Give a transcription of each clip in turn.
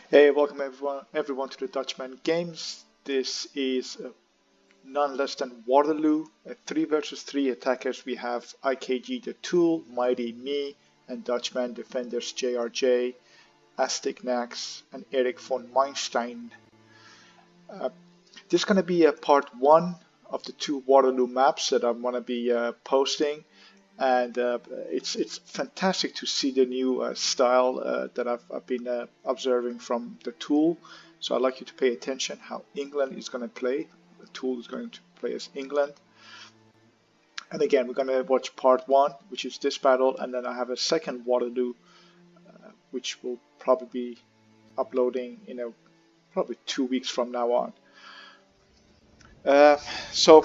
Hey, welcome everyone to the Dutchman games. This is none less than Waterloo, a 3 versus 3 attackers. We have IKG the Tool, Mighty Me, and Dutchman defenders JRJ, Aztec Nax, and Eric von Meinstein. This is going to be a part 1 of the 2 Waterloo maps that I'm going to be posting. And it's fantastic to see the new style that I've been observing from the Tool. So I'd like you to pay attention how England is going to play. The Tool is going to play as England. And again, we're going to watch part 1, which is this battle, and then I have a second Waterloo, which will probably be uploading in probably 2 weeks from now on. So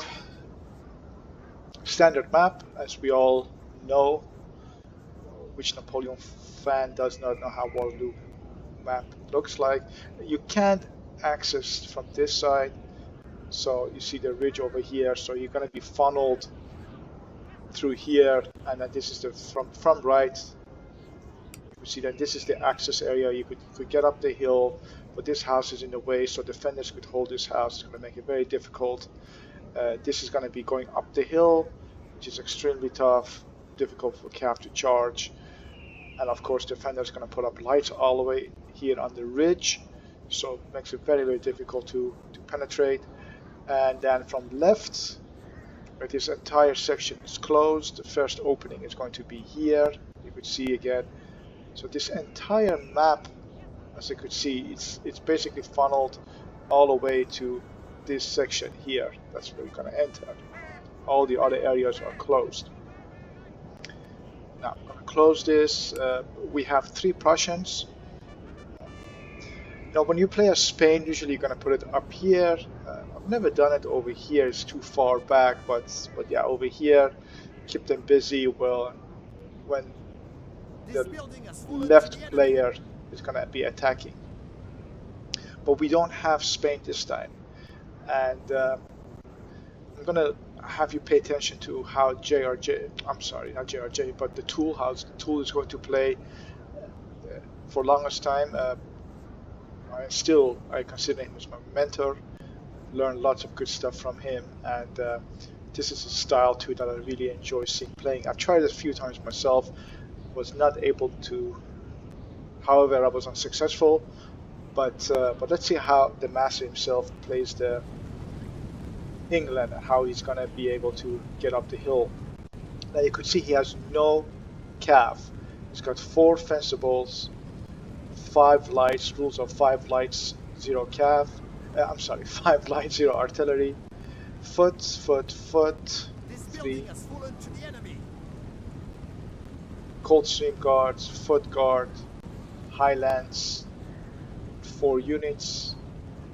standard map, as we all know. Which Napoleon fan does not know how Waterloo map looks like? You can't access from this side, so you see the ridge over here, so you're going to be funneled through here, and then this is the from right. You see that this is the access area. You could get up the hill, but this house is in the way, so defenders could hold this house. It's going to make it very difficult. This is going to be going up the hill, which is extremely tough, difficult for Cav to charge. And of course, defenders going to put up lights all the way here on the ridge, so it makes it very, very difficult to penetrate. And then from left, where this entire section is closed, the first opening is going to be here. You could see again. So this entire map, as you could see, it's basically funneled all the way to this section here. That's where we're going to enter. All the other areas are closed. Now I'm going to close this. We have 3 Prussians. Now when you play as Spain, usually you're going to put it up here. I've never done it over here. It's too far back, but yeah, over here, keep them busy. Well, when the left player is going to be attacking. But we don't have Spain this time. And I'm going to have you pay attention to how I'm sorry, not JRJ, but the Tool, how the Tool is going to play for longest time. I consider him as my mentor, learned lots of good stuff from him, and this is a style too that I really enjoy seeing playing. I've tried it a few times myself, was not able to, however I was unsuccessful, but let's see how the master himself plays the England and how he's going to be able to get up the hill. Now you could see he has no cav. He's got 4 fencibles, 5 lights, rules of 5 lights, 0 cav. I'm sorry, 5 lights, 0 artillery, foot, 3 Coldstream guards, foot guard, Highlands, 4 units,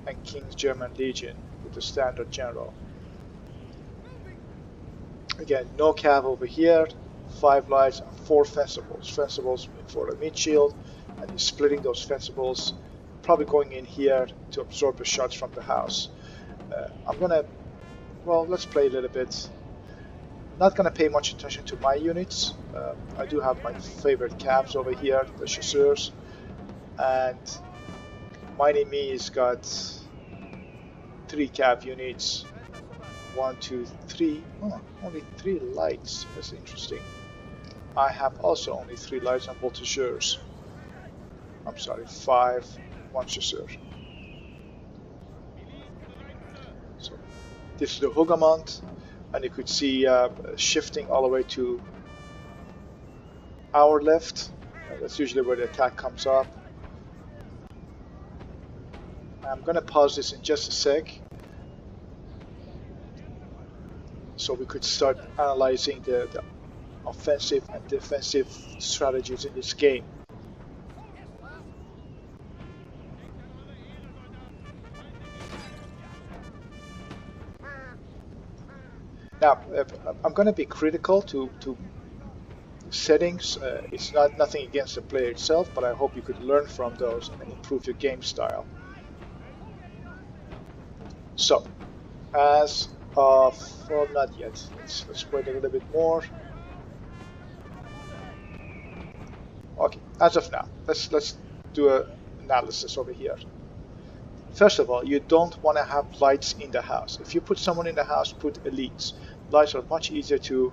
and King's German Legion with the standard general. Again, no cav over here, 5 lights and 4 fencibles. Fencibles for the mid shield, and he's splitting those fencibles, probably going in here to absorb the shots from the house. I'm gonna, well, let's play a little bit. Not gonna pay much attention to my units. I do have my favorite cavs over here, the chasseurs, and Mighty Me's got 3 cav units. 1, 2, 3. Oh, only 3 lights. That's interesting. I have also only 3 lights and voltigeurs. I'm sorry, 5, 1 chasseur. So this is the Hougoumont, and you could see shifting all the way to our left. That's usually where the attack comes up. I'm going to pause this in just a sec, so we could start analyzing the offensive and defensive strategies in this game. Now, I'm going to be critical to settings. It's nothing against the player itself, but I hope you could learn from those and improve your game style. So, as of, well, not yet. Let's wait a little bit more. Okay, as of now, let's do a analysis over here. First of all, you don't want to have lights in the house. If you put someone in the house, put elites. Lights are much easier to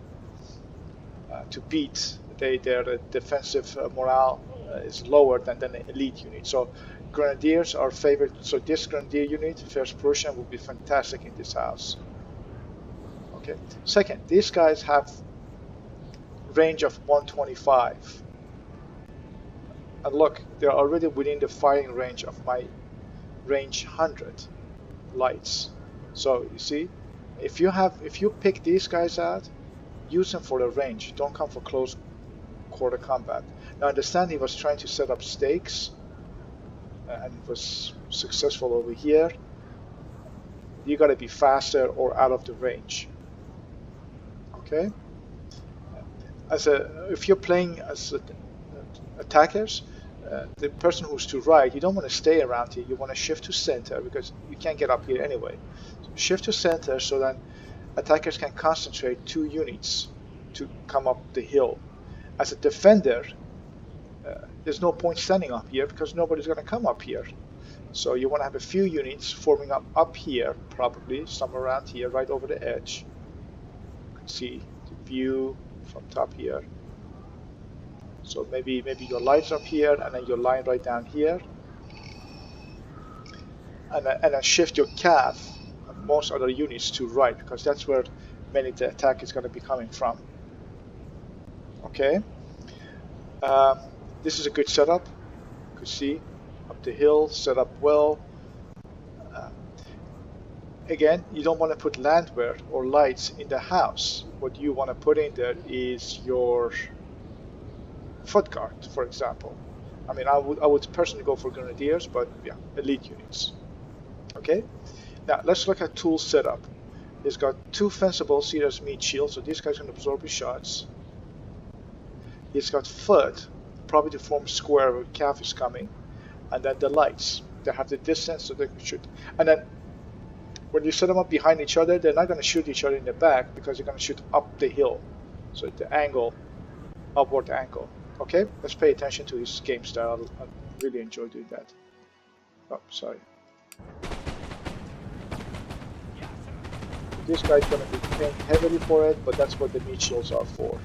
beat. Their defensive morale is lower than an elite unit. So grenadiers are favored. So this grenadier unit, First Prussian, would be fantastic in this house. Okay. Second, these guys have range of 125. And look, they're already within the firing range of my range 100 lights. So you see, if you pick these guys out, use them for the range. Don't come for close quarter combat. Now understand he was trying to set up stakes and was successful over here. You got to be faster or out of the range. Okay. If you're playing as attackers, the person who's to right, you don't want to stay around here. You want to shift to center because you can't get up here anyway. So shift to center so that attackers can concentrate 2 units to come up the hill. As a defender, there's no point standing up here because nobody's going to come up here. So you want to have a few units forming up here, probably somewhere around here, right over the edge. You can see the view from top here. So maybe your lights up here, and then your line right down here, and then shift your cav and most other units to right because that's where many of the attack is going to be coming from. Okay, this is a good setup. You can see up the hill, set up well. Again, you don't want to put landwehr or lights in the house. What you want to put in there is your foot guard, for example. I mean, I would personally go for grenadiers, but yeah, elite units. Okay, now let's look at tool setup. He's got 2 fensibles here as meat shields, so this guy's going to absorb his shots. He's got foot, probably to form square where calf is coming, and then the lights. They have the distance so they can shoot. And then when you set them up behind each other, they're not going to shoot each other in the back because they're going to shoot up the hill. So the angle, upward angle. Okay, let's pay attention to his game style. I really enjoy doing that. Oh, sorry. This guy's going to be paying heavily for it, but that's what the meat shields are for.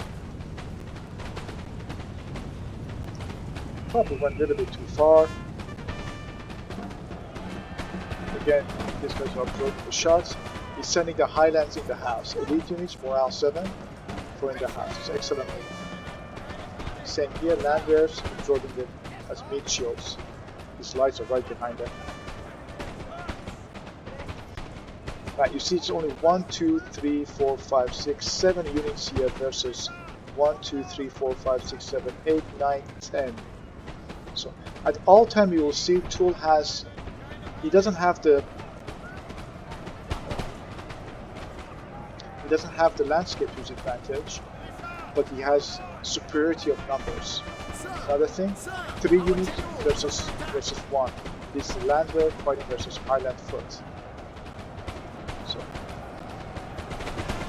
Probably went a little bit too far. Again, this guy's absorbing the shots. He's sending the Highlands in the house. Elite units, morale 7 for in the house. It's excellent move. Same here, landwehrers absorbing them as meat shields. These lights are right behind them. Now you see it's only 1, 2, 3, 4, 5, 6, 7 units here versus 1, 2, 3, 4, 5, 6, 7, 8, 9, 10. So at all time you will see Tool has, he doesn't have the landscape use advantage, but he has superiority of numbers. Another thing, 3 units versus 1. This is landwehr fighting versus Highland foot. So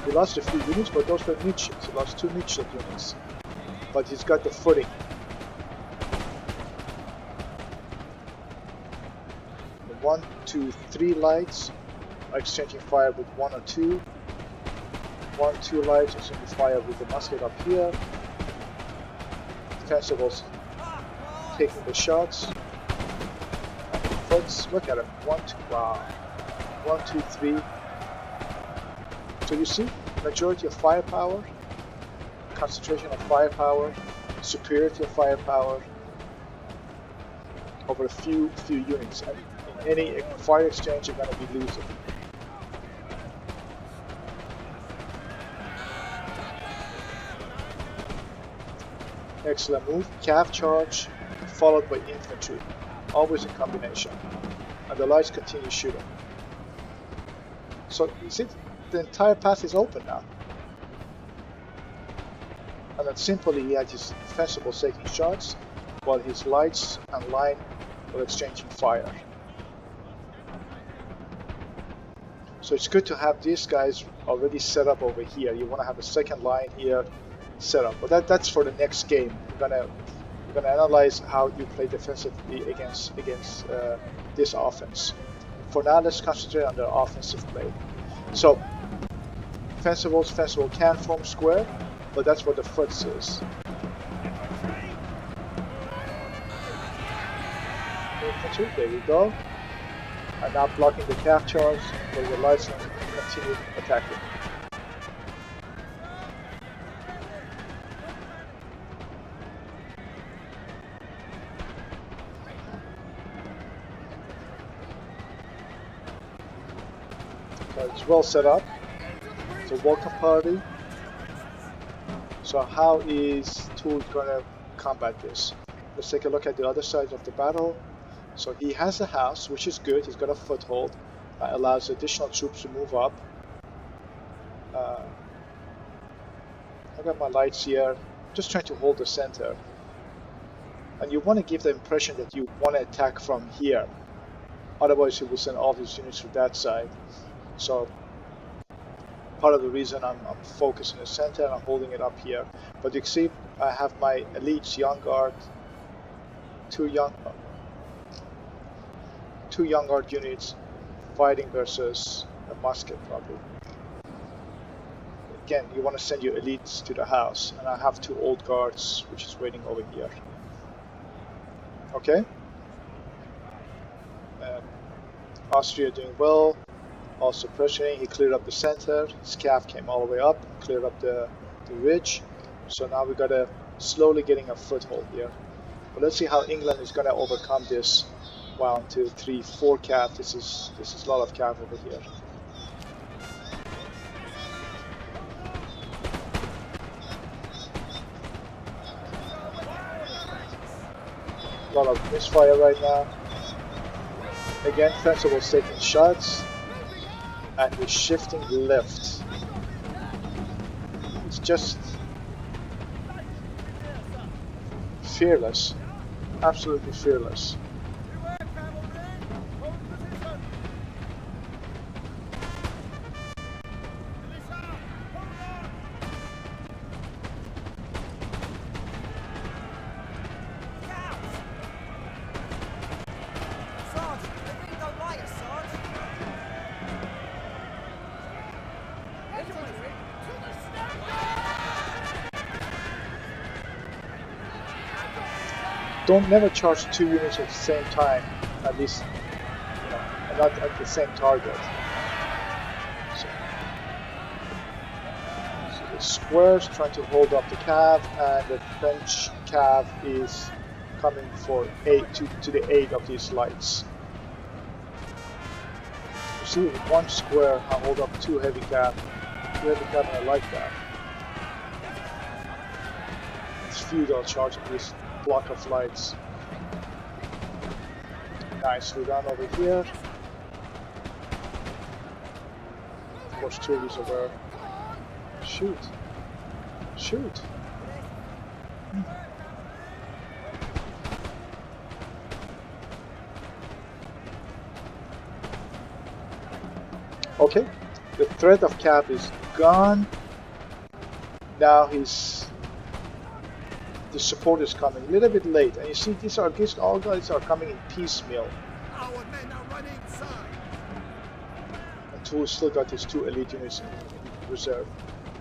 he lost a few units, but those were meat shields. He lost 2 meat shield units, but he's got the footing. The 1, 2, 3 lights are exchanging fire with 1 or 2. 1, 2 lights exchanging fire with the musket up here. Defensibles taking the shots. Foots, look at him. 1, 2, wow. 1, 2, 3. So you see, majority of firepower, concentration of firepower, superiority of firepower over a few units. And in any fire exchange, you're going to be losing. Excellent move. Cav charge followed by infantry, always in combination, and the lights continue shooting. So you see, the entire path is open now. And then simply he had his defensible taking shots while his lights and line were exchanging fire. So it's good to have these guys already set up over here. You want to have a second line here set up. But that's for the next game. We're gonna We're going to analyze how you play defensively against this offense. For now, let's concentrate on the offensive play. So, fencible can form square, but that's what the foot says. Infantry, there we go. I'm now blocking the cav charge, so the lights can continue attacking. So it's well set up. It's a welcome party. So how is Tool gonna combat this? Let's take a look at the other side of the battle. So he has a house, which is good. He's got a foothold that allows additional troops to move up. I got my lights here. Just trying to hold the center. And you want to give the impression that you want to attack from here. Otherwise, he will send all his units to that side. So part of the reason I'm focusing the center and I'm holding it up here. But you can see I have my elites, young guard, two young guard units fighting versus a musket probably. Again, you want to send your elites to the house, and I have two old guards which is waiting over here. Okay. Austria doing well, also pressuring. He cleared up the center. His cav came all the way up, cleared up the ridge. So now we gotta slowly getting a foothold here. But let's see how England is gonna overcome this. 1, 2, 3, 4 cav. This is a lot of cav over here. A lot of misfire right now. Again, Fencible's taking shots, and he's shifting left. It's just fearless, absolutely fearless. Don't never charge two units at the same time, at least, you know, not at the same target. So the square's trying to hold up the cav, and the French cav is coming for to the aid of these lights. You see, one square I hold up two heavy cav and a light cav. It's feudal charging this block of lights. Nicely done over here. Of course, Turley's aware. Shoot. Shoot. Okay, the threat of Cap is gone. Now the support is coming a little bit late, and you see these all guys are coming in piecemeal. Our men are running inside. And Tool still got his two elite units in reserve.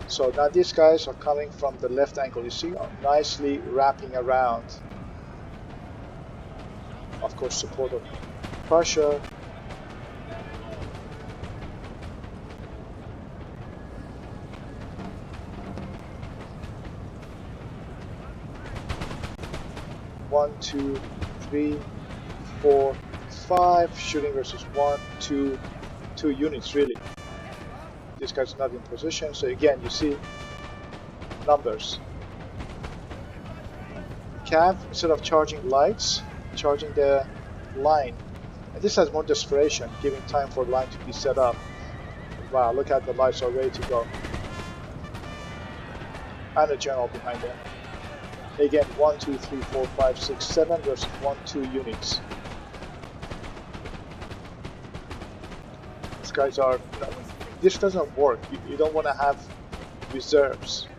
So now these guys are coming from the left angle. You see, nicely wrapping around. Of course, support of Prussia. One, two, three, 4, 5, shooting versus 1, 2 units really. This guy's not in position, so again you see numbers. Cav, instead of charging lights, charging the line. And this has more desperation, giving time for the line to be set up. Wow, look at the lights are ready to go. And a general behind them. Again, 1, 2, 3, 4, 5, 6, 7 versus 1, 2 units. These guys are, you know, this doesn't work. You don't want to have reserves.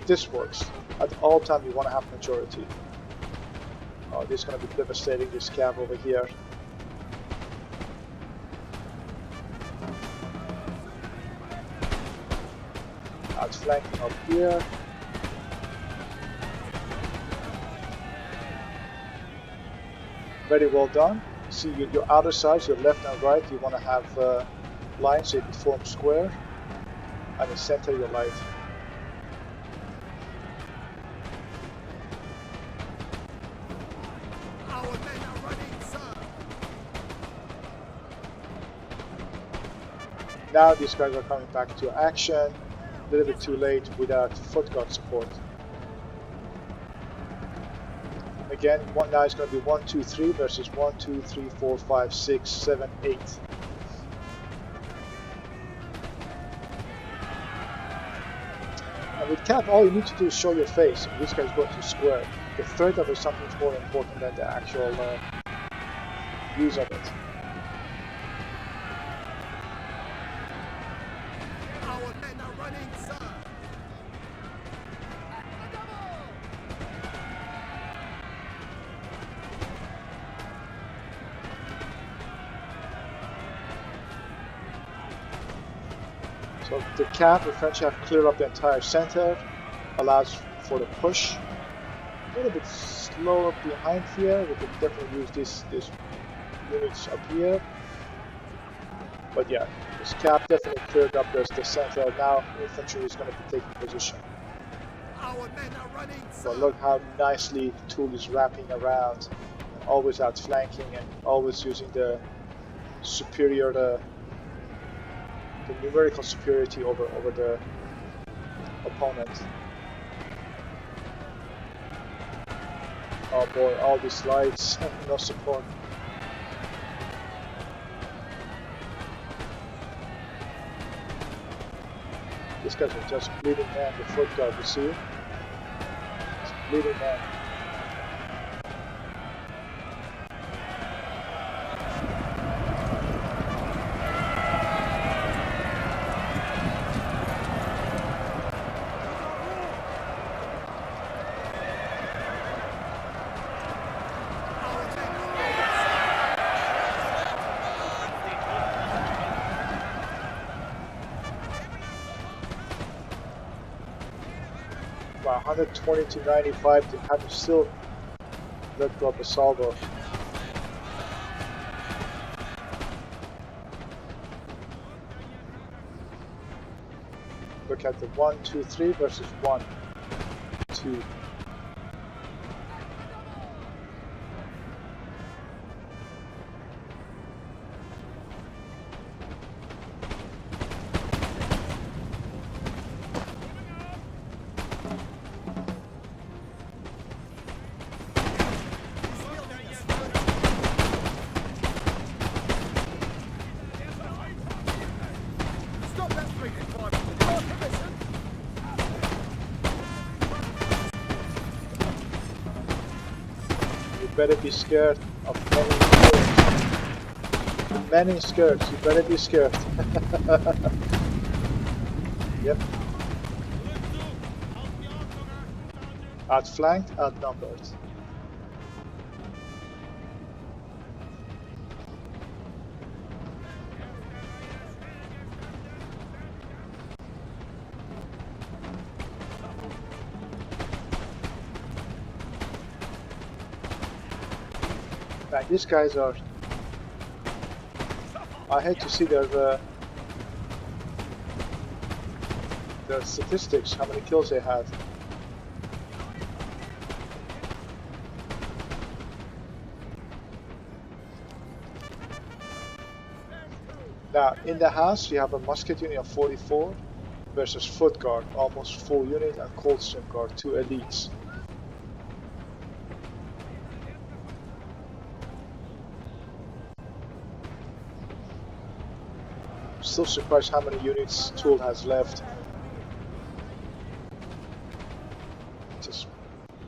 This works. At all time you want to have majority. Oh, this is going to be devastating, this cab over here. Outflanking up here. Very well done. See your outer sides, your left and right, you want to have lines so you can form square. And in center your light. Our men are running, sir. Now these guys are coming back to action. A little bit too late without foot guard support. Again, now it's going to be 1, 2, 3 versus 1, 2, 3, 4, 5, 6, 7, 8. And with cap, all you need to do is show your face, and this guy's going to square. The threat of it is something more important than the actual use of it. Our men are running, sir. So the cap, the French have cleared up the entire center, allows for the push. A little bit slower behind here. We can definitely use these units up here. But yeah, this cap definitely cleared up the center. Now infantry is going to be taking position. Our men are running, sir. But look how nicely Tool is wrapping around, always outflanking and always using the superior, the numerical superiority over the opponent. Oh boy, all these lights, no support. These guys are just bleeding man, the foot guard, you see? It's bleeding man. Wow, 120 to 95 to have to still let go of a salvo. Look at the 1, 2, 3 versus 1, 2. Stop that 3-5. Your permission. You better be scared of many skirts. You better be scared. Yep. Outflanked, outnumbered. Man, these guys are... I hate to see their statistics, how many kills they had. Now, in the house, you have a musket unit of 44 versus foot guard, almost full unit, and Coldstream guard, 2 elites. Still surprised how many units Tool has left. Just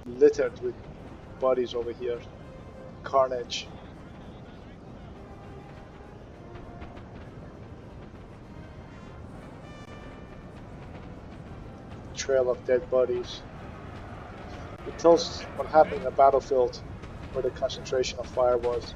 littered with bodies over here. Carnage. Trail of dead bodies. It tells what happened in the battlefield. where the concentration of fire was.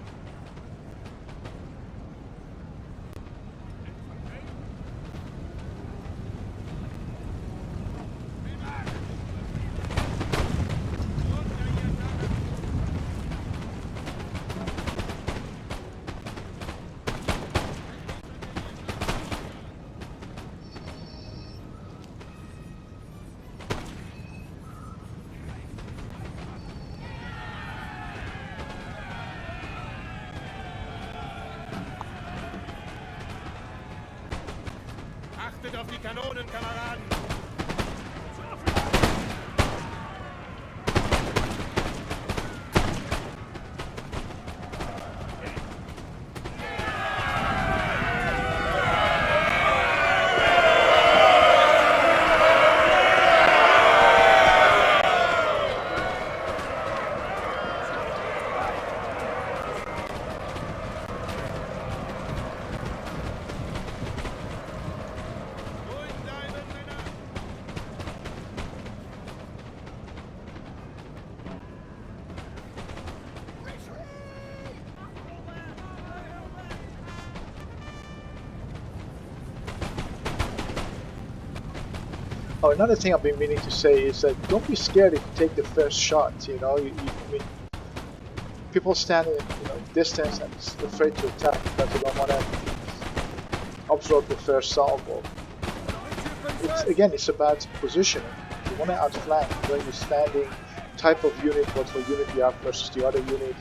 Achtet auf die Kanonen, Kameraden! Oh, another thing I've been meaning to say is that don't be scared if you take the first shot. You know, I mean, people stand in distance and afraid to attack because they don't want to absorb the first salvo. It's about positioning. You want to outflank when you're standing, type of unit, what for unit you have versus the other unit,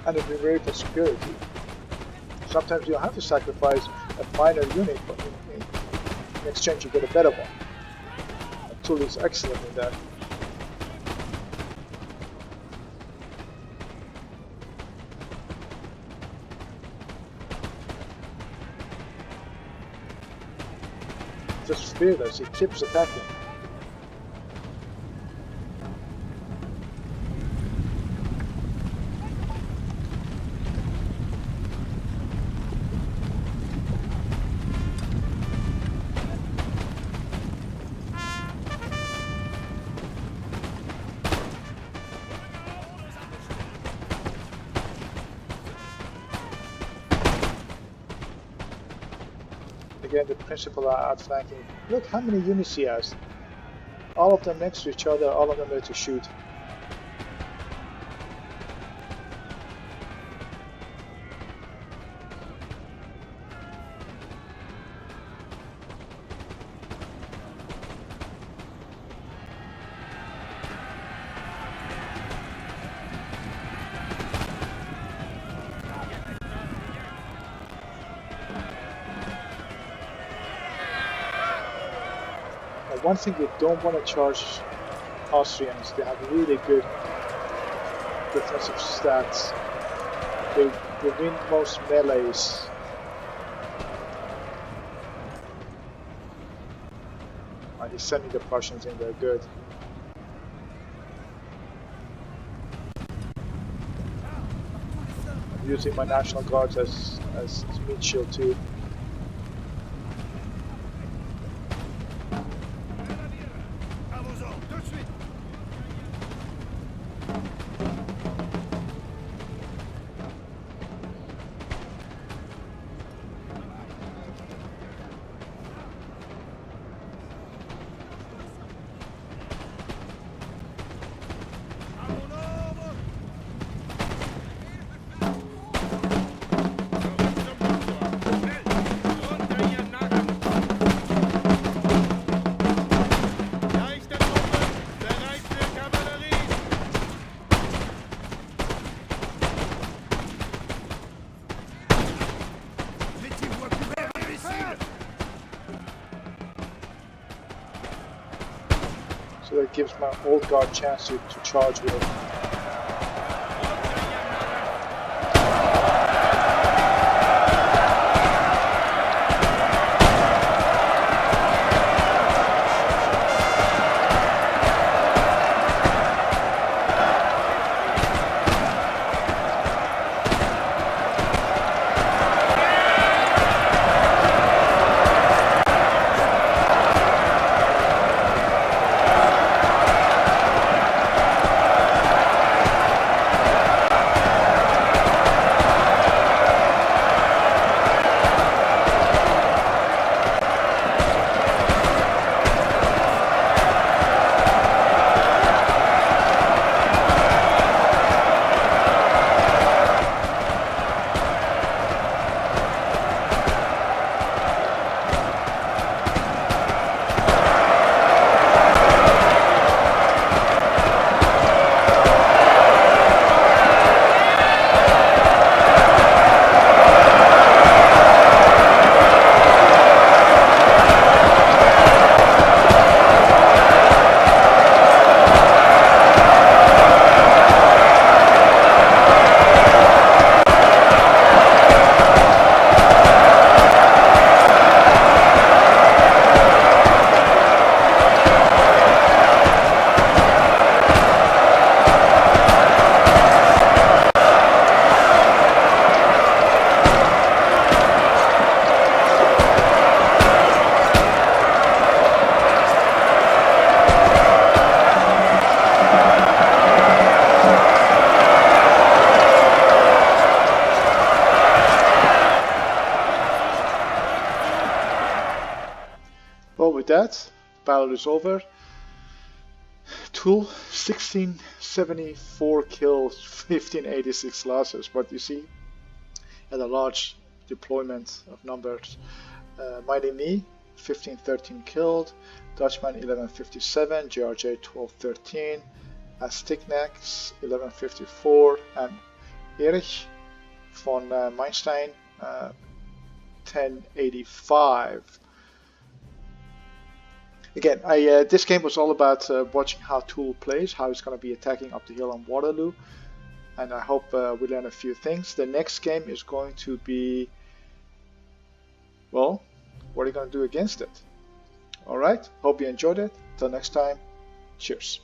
and it'll be very for security. Sometimes you have to sacrifice a minor unit, but in exchange you get a better one. And Tool is excellent in that. Just fearless, it keeps attacking. Again, the principal are outflanking. Look how many units he has. All of them next to each other, all of them ready to shoot. One thing you don't want to charge Austrians, they have really good defensive stats. They win most melees. He's sending the Prussians in there, good. I'm using my National Guards as meat shield too. So that gives my old guard a chance to charge with it. that, battle is over. Tool 1674 kills, 1586 losses. But you see, at a large deployment of numbers. Mighty Me 1513 killed, Dutchman 1157, GRJ 1213, Azteknax 1154, and Erich von Meinstein 1085. Again, this game was all about watching how Tool plays, how he's going to be attacking up the hill on Waterloo, and I hope we learn a few things. The next game is going to be, well, what are you going to do against it? Alright, hope you enjoyed it. Till next time, cheers.